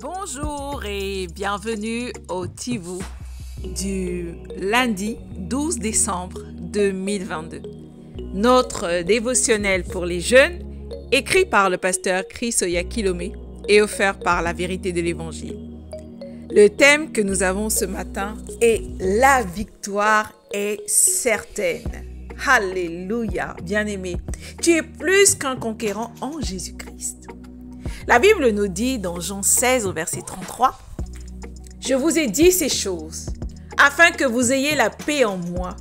Bonjour et bienvenue au Tivou du lundi 12 décembre 2022. Notre dévotionnel pour les jeunes, écrit par le pasteur Chris Oyakilome et offert par la vérité de l'Évangile. Le thème que nous avons ce matin est « La victoire est certaine ». Alléluia, bien-aimé, tu es plus qu'un conquérant en Jésus-Christ. La Bible nous dit dans Jean 16 au verset 33, « Je vous ai dit ces choses, afin que vous ayez la paix en moi.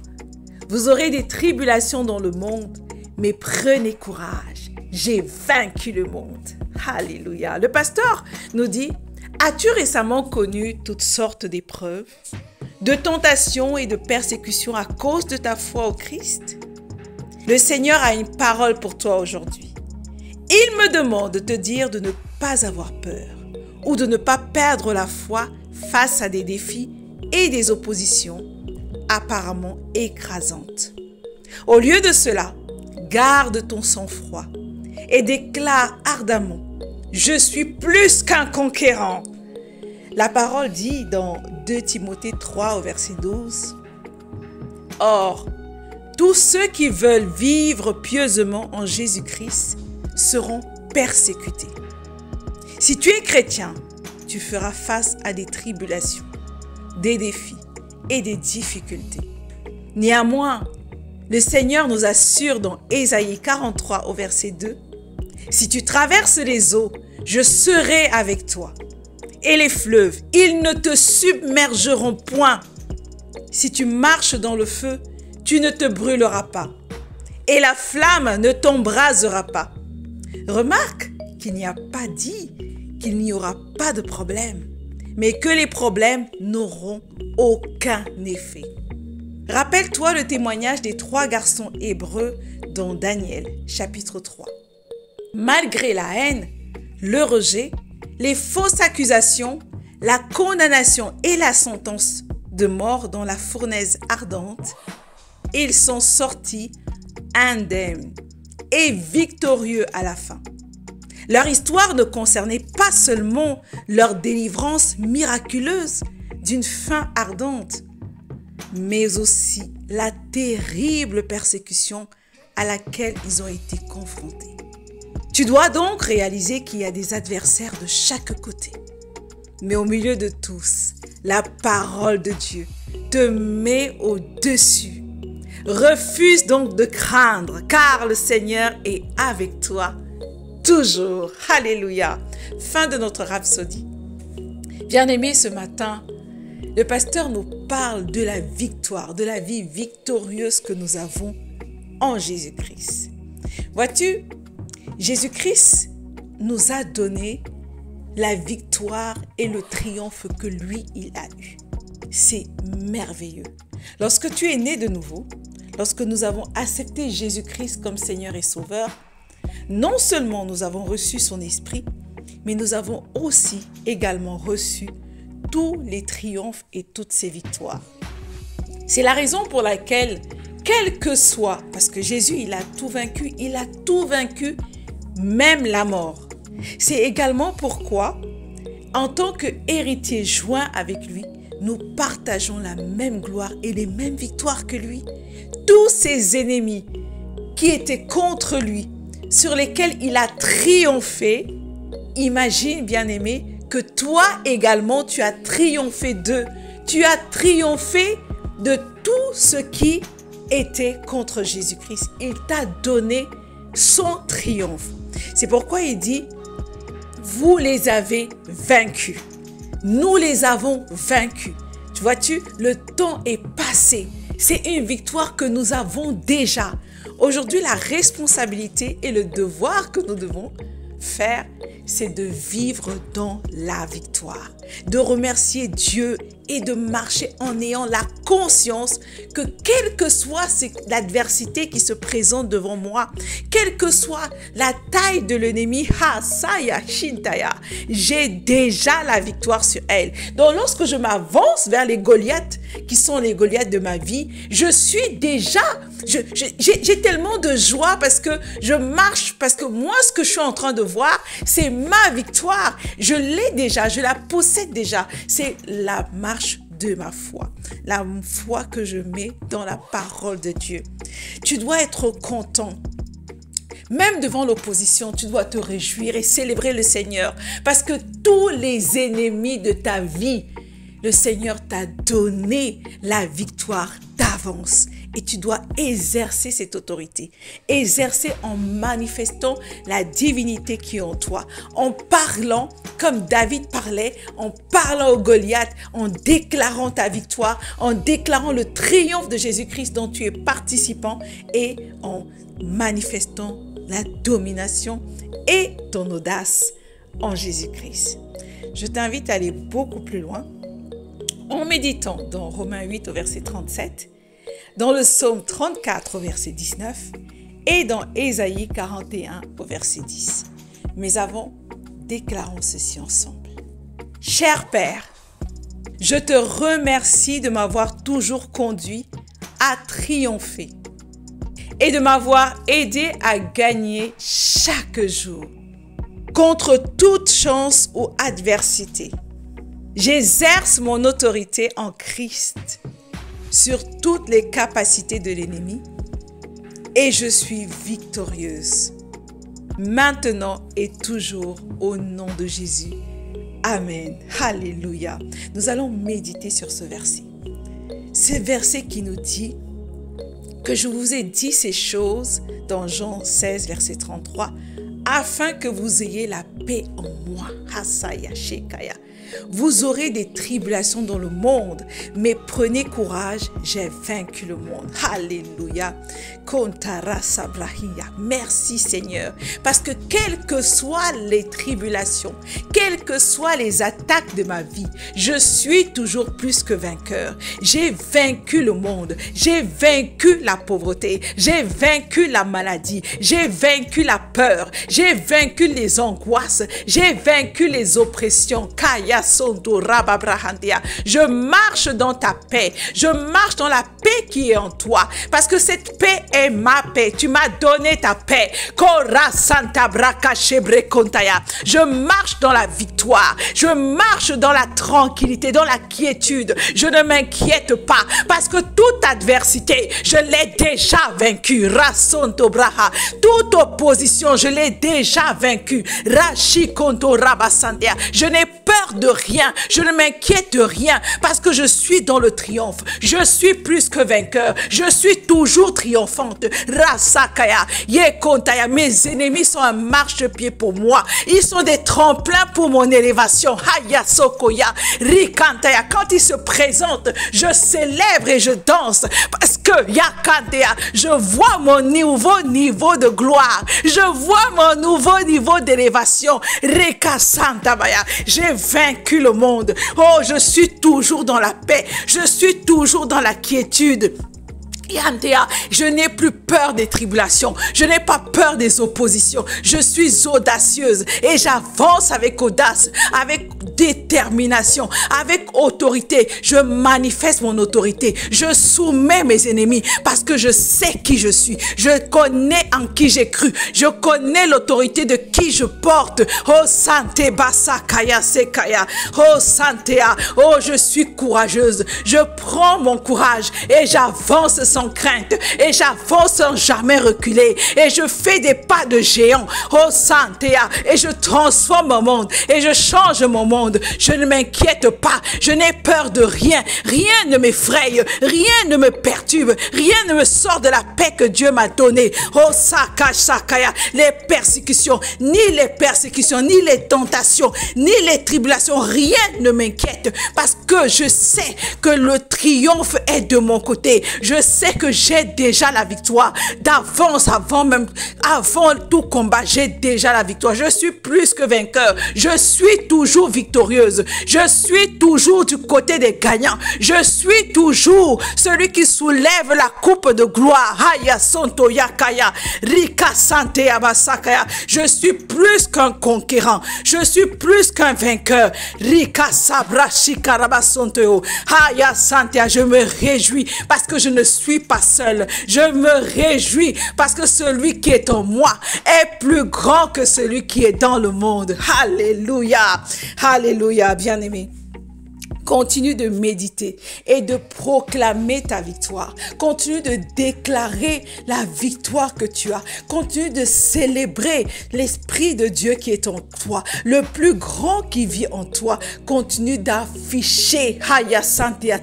Vous aurez des tribulations dans le monde, mais prenez courage, j'ai vaincu le monde. » Alléluia. Le pasteur nous dit, « As-tu récemment connu toutes sortes d'épreuves, de tentations et de persécutions à cause de ta foi au Christ? Le Seigneur a une parole pour toi aujourd'hui. Il me demande de te dire de ne pas avoir peur ou de ne pas perdre la foi face à des défis et des oppositions apparemment écrasantes. Au lieu de cela, garde ton sang-froid et déclare ardemment « Je suis plus qu'un conquérant ». La parole dit dans 2 Timothée 3 au verset 12 « Or, tous ceux qui veulent vivre pieusement en Jésus-Christ seront persécutés. Si tu es chrétien, tu feras face à des tribulations, des défis et des difficultés. Néanmoins, le Seigneur nous assure dans Ésaïe 43 au verset 2, « Si tu traverses les eaux, je serai avec toi. Et les fleuves, ils ne te submergeront point. Si tu marches dans le feu, tu ne te brûleras pas. Et la flamme ne t'embrasera pas. » Remarque qu'il n'y a pas dit qu'il n'y aura pas de problème, mais que les problèmes n'auront aucun effet. Rappelle-toi le témoignage des 3 garçons hébreux dans Daniel, chapitre 3. Malgré la haine, le rejet, les fausses accusations, la condamnation et la sentence de mort dans la fournaise ardente, ils sont sortis indemnes et victorieux à la fin. Leur histoire ne concernait pas seulement leur délivrance miraculeuse d'une faim ardente, mais aussi la terrible persécution à laquelle ils ont été confrontés. Tu dois donc réaliser qu'il y a des adversaires de chaque côté. Mais au milieu de tous, la parole de Dieu te met au-dessus. Refuse donc de craindre, car le Seigneur est avec toi toujours. Alléluia. Fin de notre rhapsodie. Bien-aimés, ce matin, le pasteur nous parle de la victoire, de la vie victorieuse que nous avons en Jésus-Christ. Vois-tu, Jésus-Christ nous a donné la victoire et le triomphe que lui, il a eu. C'est merveilleux. Lorsque tu es né de nouveau, lorsque nous avons accepté Jésus-Christ comme Seigneur et Sauveur, non seulement nous avons reçu son esprit, mais nous avons aussi également reçu tous les triomphes et toutes ses victoires. C'est la raison pour laquelle, quel que soit, parce que Jésus, il a tout vaincu, même la mort. C'est également pourquoi, en tant qu'héritier joint avec lui, nous partageons la même gloire et les mêmes victoires que lui. Tous ses ennemis qui étaient contre lui, sur lesquels il a triomphé, imagine, bien-aimé, que toi également, tu as triomphé d'eux. Tu as triomphé de tout ce qui était contre Jésus-Christ. Il t'a donné son triomphe. C'est pourquoi il dit, vous les avez vaincus. Nous les avons vaincus. Tu vois-tu, le temps est passé. C'est une victoire que nous avons déjà. Aujourd'hui, la responsabilité et le devoir que nous devons faire, c'est de vivre dans la victoire, de remercier Dieu et de marcher en ayant la conscience que quelle que soit l'adversité qui se présente devant moi, quelle que soit la taille de l'ennemi, j'ai déjà la victoire sur elle. Donc lorsque je m'avance vers les Goliaths, qui sont les Goliaths de ma vie, je suis déjà J'ai tellement de joie parce que je marche, parce que moi, ce que je suis en train de voir, c'est ma victoire. Je l'ai déjà, je la possède déjà. C'est la marche de ma foi, la foi que je mets dans la parole de Dieu. Tu dois être content. Même devant l'opposition, tu dois te réjouir et célébrer le Seigneur parce que tous les ennemis de ta vie, le Seigneur t'a donné la victoire d'avance et tu dois exercer cette autorité. Exercer en manifestant la divinité qui est en toi, en parlant comme David parlait, en parlant au Goliath, en déclarant ta victoire, en déclarant le triomphe de Jésus-Christ dont tu es participant et en manifestant la domination et ton audace en Jésus-Christ. Je t'invite à aller beaucoup plus loin en méditant dans Romains 8 au verset 37, dans le psaume 34 au verset 19 et dans Ésaïe 41 au verset 10. Mais avant, déclarons ceci ensemble. Cher Père, je te remercie de m'avoir toujours conduit à triompher et de m'avoir aidé à gagner chaque jour contre toute chance ou adversité. J'exerce mon autorité en Christ sur toutes les capacités de l'ennemi et je suis victorieuse. Maintenant et toujours au nom de Jésus. Amen. Alléluia. Nous allons méditer sur ce verset. Ce verset qui nous dit que je vous ai dit ces choses dans Jean 16, verset 33, afin que vous ayez la paix en moi. Hasaya Shekaya. Vous aurez des tribulations dans le monde, mais prenez courage, j'ai vaincu le monde. Alléluia. Merci Seigneur, parce que quelles que soient les tribulations, quelles que soient les attaques de ma vie, je suis toujours plus que vainqueur. J'ai vaincu le monde, j'ai vaincu la pauvreté, j'ai vaincu la maladie, j'ai vaincu la peur, j'ai vaincu les angoisses, j'ai vaincu les oppressions. Je marche dans ta paix, je marche dans la paix qui est en toi, parce que cette paix est ma paix. Tu m'as donné ta paix. Je marche dans la victoire, je marche dans la tranquillité, dans la quiétude. Je ne m'inquiète pas, parce que toute adversité, je l'ai déjà vaincue. Toute opposition, je l'ai déjà vaincue. Je n'ai peur de rien, je ne m'inquiète de rien parce que je suis dans le triomphe. Je suis plus que vainqueur, je suis toujours triomphante. Rasakaya, Yekontaya, mes ennemis sont un marchepied pour moi. Ils sont des tremplins pour mon élévation. Haya Sokoya, Rikantaya, quand ils se présentent, je célèbre et je danse parce que Yakantea, je vois mon nouveau niveau de gloire. Je vois mon nouveau niveau d'élévation. Reka Santabaya, j'ai vaincu le monde. Oh, je suis toujours dans la paix. Je suis toujours dans la quiétude. Je n'ai plus peur des tribulations. Je n'ai pas peur des oppositions. Je suis audacieuse et j'avance avec audace, avec détermination, avec autorité. Je manifeste mon autorité. Je soumets mes ennemis parce que je sais qui je suis. Je connais en qui j'ai cru. Je connais l'autorité de qui je porte. Oh Santé Basakaya Sekaya. Oh Santéa. Oh, je suis courageuse. Je prends mon courage et j'avance sans crainte et j'avance sans jamais reculer et je fais des pas de géant. Oh Santéa. Et je transforme mon monde et je change mon monde. Je ne m'inquiète pas, je n'ai peur de rien, rien ne m'effraie, rien ne me perturbe, rien ne me sort de la paix que Dieu m'a donnée. Oh Sakaya, les persécutions, ni les tentations, ni les tribulations, rien ne m'inquiète parce que je sais que le triomphe est de mon côté. Je sais que j'ai déjà la victoire d'avance, avant tout combat, j'ai déjà la victoire. Je suis plus que vainqueur, je suis toujours victorieuse. Je suis toujours du côté des gagnants. Je suis toujours celui qui soulève la coupe de gloire. Haya Sonto Yakaya, Rika Sante Abasakaya. Je suis plus qu'un conquérant. Je suis plus qu'un vainqueur. Rika Sabra Shikarabasonto. Haya Santea. Je me réjouis parce que je ne suis suis pas seul. Je me réjouis parce que celui qui est en moi est plus grand que celui qui est dans le monde. Alléluia. Alléluia, bien-aimé. Continue de méditer et de proclamer ta victoire. Continue de déclarer la victoire que tu as. Continue de célébrer l'Esprit de Dieu qui est en toi. Le plus grand qui vit en toi. Continue d'afficher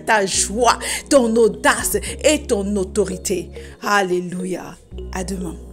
ta joie, ton audace et ton autorité. Alléluia. À demain.